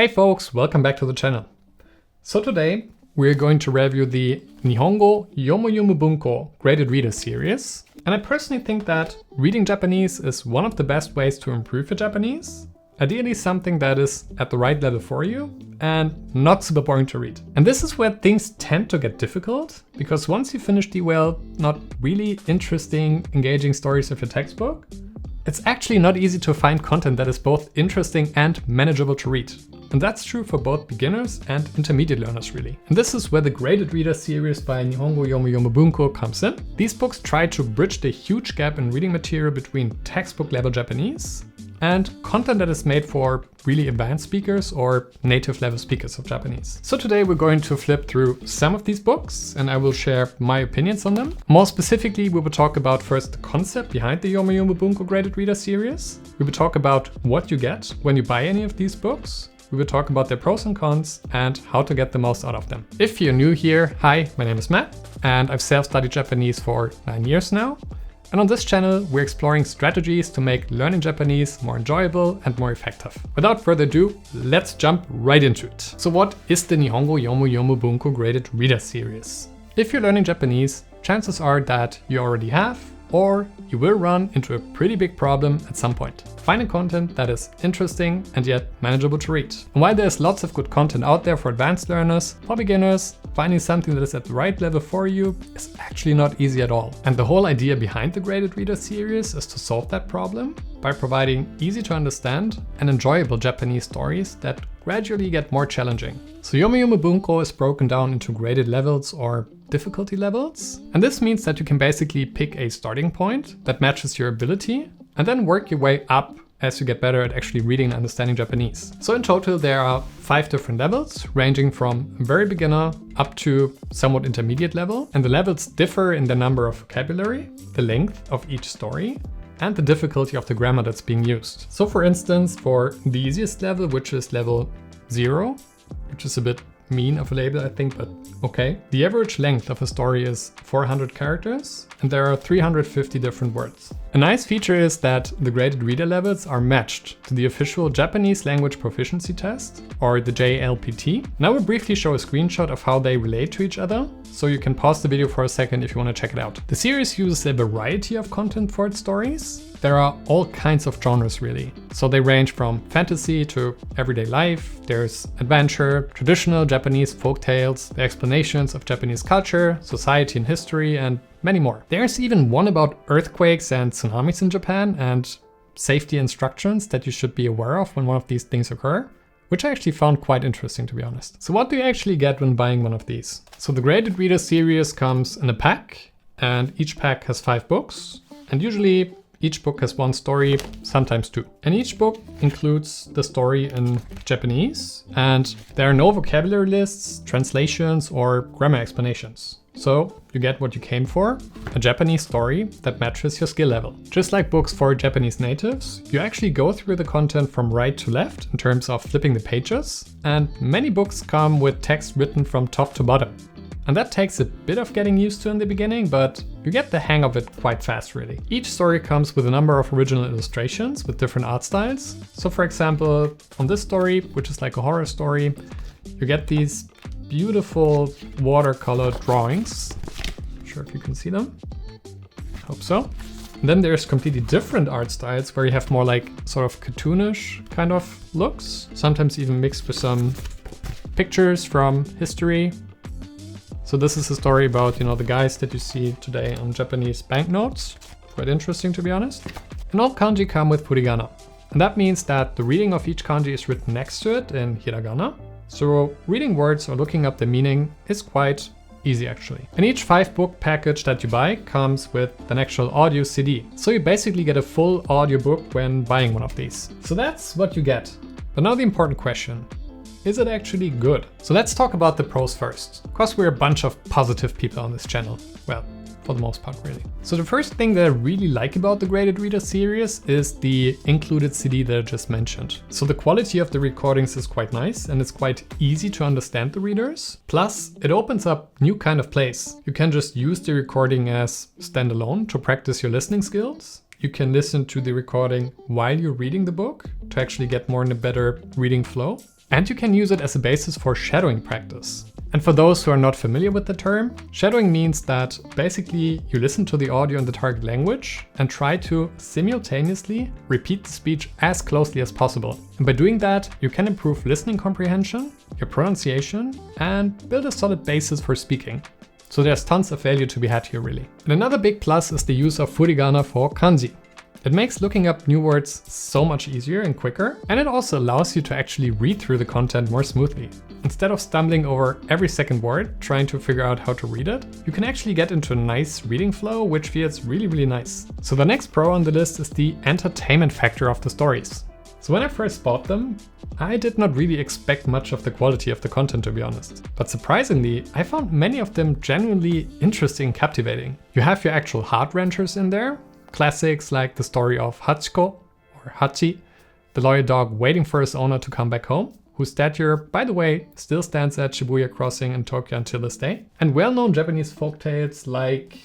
Hey folks, welcome back to the channel. So today we're going to review the Nihongo Yomo Bunko Graded Reader series. And I personally think that reading Japanese is one of the best ways to improve your Japanese. Ideally something that is at the right level for you and not super boring to read. And this is where things tend to get difficult, because once you finish the not really interesting, engaging stories of your textbook, it's actually not easy to find content that is both interesting and manageable to read. And that's true for both beginners and intermediate learners really. And this is where the Graded Reader series by Nihongo Yomo Bunko comes in. These books try to bridge the huge gap in reading material between textbook level Japanese and content that is made for really advanced speakers or native level speakers of Japanese. So today we're going to flip through some of these books and I will share my opinions on them. More specifically, we will talk about first the concept behind the Yomo Bunko Graded Reader series. We will talk about what you get when you buy any of these books. We will talk about their pros and cons and how to get the most out of them. If you're new here, hi, my name is Matt and I've self-studied Japanese for 9 years now. And on this channel, we're exploring strategies to make learning Japanese more enjoyable and more effective. Without further ado, let's jump right into it. So what is the Nihongo Yomo Bunko Graded Reader series? If you're learning Japanese, chances are that you already have, or you will run into a pretty big problem at some point. Finding content that is interesting and yet manageable to read. And while there's lots of good content out there for advanced learners, for beginners, finding something that is at the right level for you is actually not easy at all. And the whole idea behind the Graded Reader series is to solve that problem by providing easy to understand and enjoyable Japanese stories that gradually get more challenging. So Yomo Bunko is broken down into graded levels or difficulty levels. And this means that you can basically pick a starting point that matches your ability and then work your way up as you get better at actually reading and understanding Japanese. So in total, there are 5 different levels, ranging from very beginner up to somewhat intermediate level. And the levels differ in the number of vocabulary, the length of each story, and the difficulty of the grammar that's being used. So for instance, for the easiest level, which is level 0, which is a bit mean of a label, I think, but okay. The average length of a story is 400 characters and there are 350 different words. A nice feature is that the graded reader levels are matched to the official Japanese language proficiency test, or the JLPT. And I will briefly show a screenshot of how they relate to each other, so you can pause the video for a second if you want to check it out. The series uses a variety of content for its stories. There are all kinds of genres really. So they range from fantasy to everyday life. There's adventure, traditional Japanese folk tales, the explanations of Japanese culture, society and history, and many more. There's even one about earthquakes and tsunamis in Japan and safety instructions that you should be aware of when one of these things occur, which I actually found quite interesting, to be honest. So what do you actually get when buying one of these? So the Graded Reader series comes in a pack, and each pack has 5 books, and usually each book has 1 story, sometimes 2. And each book includes the story in Japanese, and there are no vocabulary lists, translations, or grammar explanations. So you get what you came for, a Japanese story that matches your skill level. Just like books for Japanese natives, you actually go through the content from right to left in terms of flipping the pages, and many books come with text written from top to bottom. And that takes a bit of getting used to in the beginning, but you get the hang of it quite fast really. Each story comes with a number of original illustrations with different art styles. So for example, on this story, which is like a horror story, you get these beautiful watercolor drawings. Not sure if you can see them. Hope so. And then there's completely different art styles where you have more like sort of cartoonish kind of looks, sometimes even mixed with some pictures from history. So this is a story about, the guys that you see today on Japanese banknotes. Quite interesting, to be honest. And all kanji come with furigana. And that means that the reading of each kanji is written next to it in hiragana. So reading words or looking up the meaning is quite easy actually. And each 5-book package that you buy comes with an actual audio CD. So you basically get a full audiobook when buying one of these. So that's what you get. But now the important question. Is it actually good? So let's talk about the pros first. Of course, we're a bunch of positive people on this channel. Well, for the most part, really. So the first thing that I really like about the Graded Reader series is the included CD that I just mentioned. So the quality of the recordings is quite nice and it's quite easy to understand the readers. Plus, it opens up new kind of plays. You can just use the recording as standalone to practice your listening skills. You can listen to the recording while you're reading the book to actually get more in a better reading flow. and you can use it as a basis for shadowing practice. And for those who are not familiar with the term, shadowing means that basically you listen to the audio in the target language and try to simultaneously repeat the speech as closely as possible. And by doing that, you can improve listening comprehension, your pronunciation, and build a solid basis for speaking. So there's tons of value to be had here really. And another big plus is the use of furigana for kanji. It makes looking up new words so much easier and quicker, and it also allows you to actually read through the content more smoothly. Instead of stumbling over every second word trying to figure out how to read it, you can actually get into a nice reading flow, which feels really nice. So the next pro on the list is the entertainment factor of the stories. So when I first bought them, I did not really expect much of the quality of the content, to be honest. But surprisingly, I found many of them genuinely interesting and captivating. You have your actual heart-wrenchers in there, classics like the story of Hachiko, or Hachi, the loyal dog waiting for his owner to come back home, whose statue, by the way, still stands at Shibuya Crossing in Tokyo until this day. And well-known Japanese folktales like,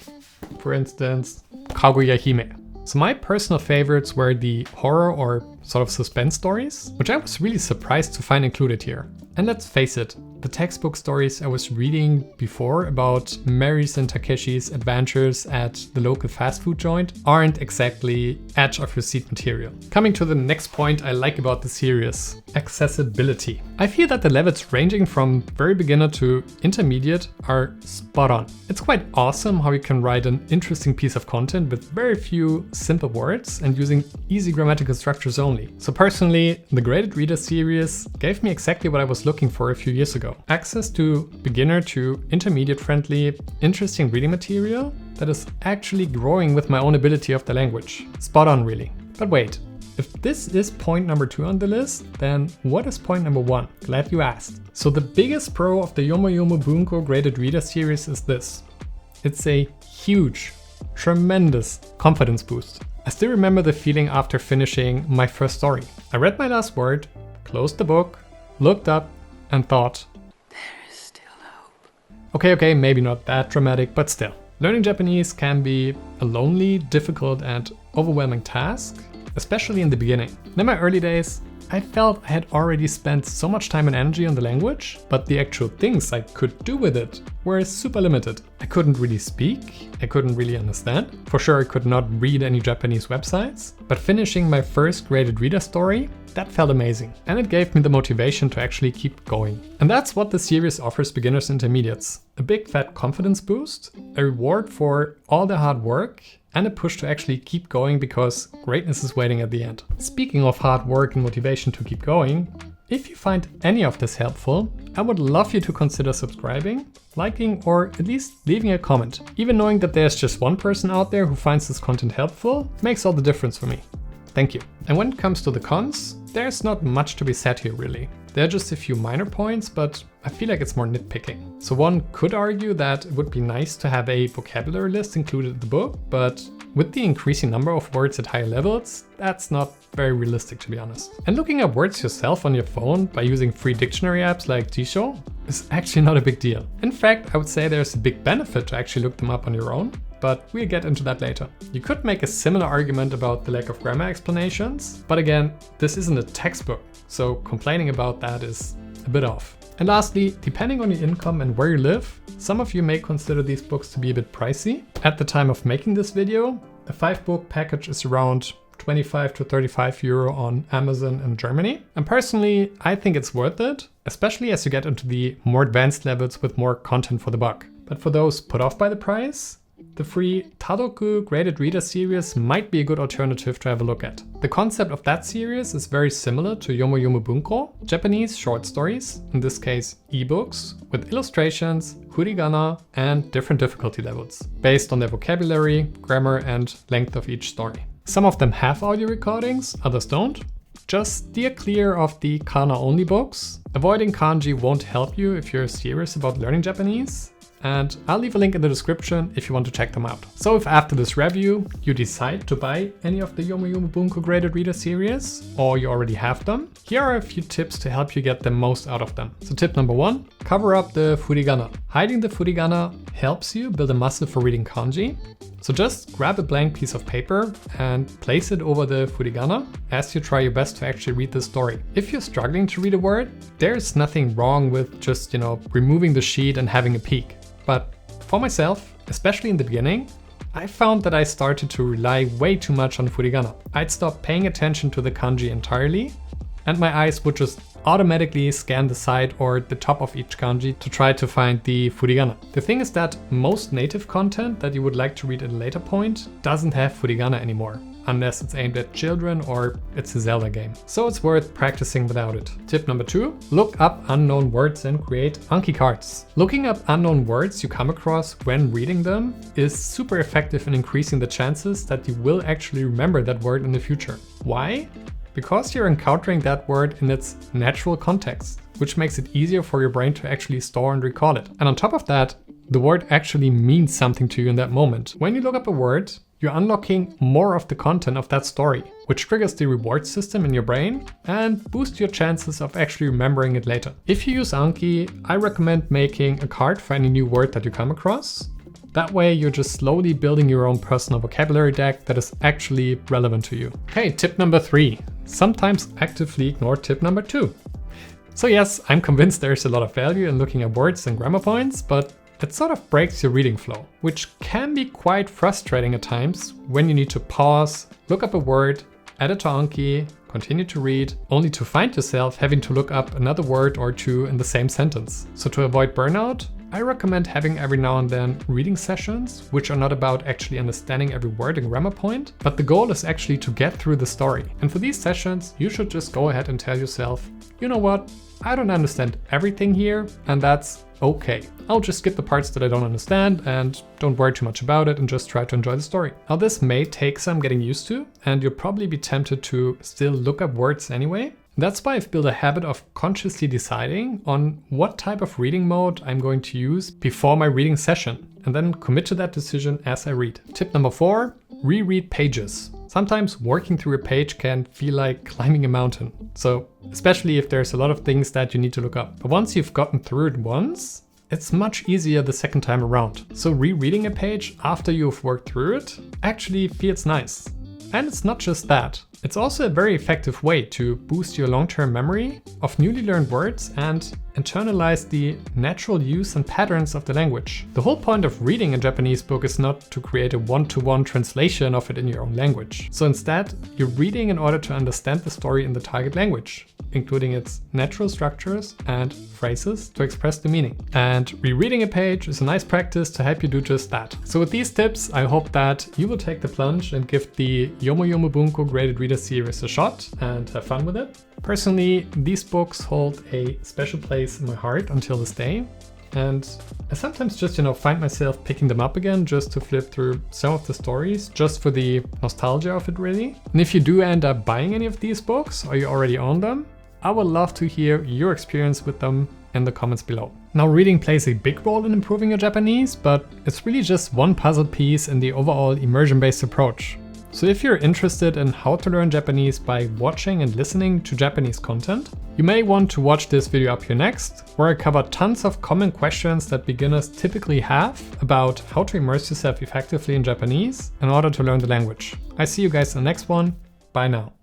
for instance, Kaguya Hime. So my personal favorites were the horror or sort of suspense stories, which I was really surprised to find included here. And let's face it, the textbook stories I was reading before about Mary's and Takeshi's adventures at the local fast food joint aren't exactly edge of your seat material. Coming to the next point I like about the series, accessibility. I feel that the levels ranging from very beginner to intermediate are spot on. It's quite awesome how you can write an interesting piece of content with very few simple words and using easy grammatical structures only. So personally, the Graded Reader series gave me exactly what I was looking for a few years ago. Access to beginner to intermediate friendly, interesting reading material that is actually growing with my own ability of the language. Spot on really. But wait, if this is point number 2 on the list, then what is point number 1? Glad you asked. So the biggest pro of the Yomoyomo Bunko Graded Reader series is this. It's a huge, tremendous confidence boost. I still remember the feeling after finishing my first story. I read my last word, closed the book, looked up, and thought, there is still hope. Okay, maybe not that dramatic, but still. Learning Japanese can be a lonely, difficult, and overwhelming task, especially in the beginning. In my early days, I felt I had already spent so much time and energy on the language, but the actual things I could do with it were super limited. I couldn't really speak, I couldn't really understand. For sure, I could not read any Japanese websites, but finishing my first Graded Reader story, that felt amazing. And it gave me the motivation to actually keep going. And that's what the series offers beginners and intermediates. A big fat confidence boost, a reward for all the hard work, and a push to actually keep going because greatness is waiting at the end. Speaking of hard work and motivation to keep going, if you find any of this helpful, I would love you to consider subscribing, liking, or at least leaving a comment. Even knowing that there's just one person out there who finds this content helpful makes all the difference for me. Thank you. And when it comes to the cons, there's not much to be said here really. There are just a few minor points, but I feel like it's more nitpicking. So one could argue that it would be nice to have a vocabulary list included in the book, but with the increasing number of words at higher levels, that's not very realistic to be honest. And looking up words yourself on your phone by using free dictionary apps like Jisho is actually not a big deal. In fact, I would say there's a big benefit to actually look them up on your own, but we'll get into that later. You could make a similar argument about the lack of grammar explanations, but again, this isn't a textbook, so complaining about that is a bit off. And lastly, depending on your income and where you live, some of you may consider these books to be a bit pricey. At the time of making this video, a 5-book package is around 25 to 35 euro on Amazon in Germany. And personally, I think it's worth it, especially as you get into the more advanced levels with more content for the buck. But for those put off by the price, the free Tadoku Graded Reader series might be a good alternative to have a look at. The concept of that series is very similar to Yomoyomo Bunko, Japanese short stories, in this case ebooks, with illustrations, furigana, and different difficulty levels, based on their vocabulary, grammar, and length of each story. Some of them have audio recordings, others don't. Just steer clear of the kana-only books. Avoiding kanji won't help you if you're serious about learning Japanese. And I'll leave a link in the description if you want to check them out. So if after this review you decide to buy any of the Yomoyomo Bunko Graded Reader series, or you already have them, here are a few tips to help you get the most out of them. So tip number 1, cover up the furigana. Hiding the furigana helps you build a muscle for reading kanji. So just grab a blank piece of paper and place it over the furigana as you try your best to actually read the story. If you're struggling to read a word, there's nothing wrong with just, removing the sheet and having a peek. But for myself, especially in the beginning, I found that I started to rely way too much on furigana. I'd stop paying attention to the kanji entirely, and my eyes would just automatically scan the side or the top of each kanji to try to find the furigana. The thing is that most native content that you would like to read at a later point doesn't have furigana anymore, unless it's aimed at children or it's a Zelda game. So it's worth practicing without it. Tip number 2, look up unknown words and create Anki cards. Looking up unknown words you come across when reading them is super effective in increasing the chances that you will actually remember that word in the future. Why? Because you're encountering that word in its natural context, which makes it easier for your brain to actually store and recall it. And on top of that, the word actually means something to you in that moment. When you look up a word, you're unlocking more of the content of that story, which triggers the reward system in your brain and boosts your chances of actually remembering it later. If you use Anki, I recommend making a card for any new word that you come across. That way you're just slowly building your own personal vocabulary deck that is actually relevant to you. Okay, tip number 3. Sometimes actively ignore tip number 2. So yes, I'm convinced there's a lot of value in looking at words and grammar points, but it sort of breaks your reading flow, which can be quite frustrating at times when you need to pause, look up a word, add it to Anki, continue to read, only to find yourself having to look up another word or two in the same sentence. So to avoid burnout, I recommend having every now and then reading sessions, which are not about actually understanding every word and grammar point, but the goal is actually to get through the story. And for these sessions, you should just go ahead and tell yourself, you know what, I don't understand everything here, and that's okay. I'll just skip the parts that I don't understand and don't worry too much about it and just try to enjoy the story. Now this may take some getting used to, and you'll probably be tempted to still look up words anyway. That's why I've built a habit of consciously deciding on what type of reading mode I'm going to use before my reading session, and then commit to that decision as I read. Tip number 4, reread pages. Sometimes working through a page can feel like climbing a mountain. So especially if there's a lot of things that you need to look up. But once you've gotten through it once, it's much easier the second time around. So rereading a page after you've worked through it actually feels nice. And it's not just that. It's also a very effective way to boost your long-term memory of newly learned words and internalize the natural use and patterns of the language. The whole point of reading a Japanese book is not to create a one-to-one translation of it in your own language. So instead, you're reading in order to understand the story in the target language, including its natural structures and phrases to express the meaning. And rereading a page is a nice practice to help you do just that. So with these tips, I hope that you will take the plunge and give the Yomoyomo Bunko Graded Reader series a shot and have fun with it. Personally, these books hold a special place in my heart until this day. And I sometimes just, find myself picking them up again just to flip through some of the stories, just for the nostalgia of it really. And if you do end up buying any of these books or you already own them, I would love to hear your experience with them in the comments below. Now, reading plays a big role in improving your Japanese, but it's really just one puzzle piece in the overall immersion-based approach. So if you're interested in how to learn Japanese by watching and listening to Japanese content, you may want to watch this video up here next, where I cover tons of common questions that beginners typically have about how to immerse yourself effectively in Japanese in order to learn the language. I see you guys in the next one. Bye now.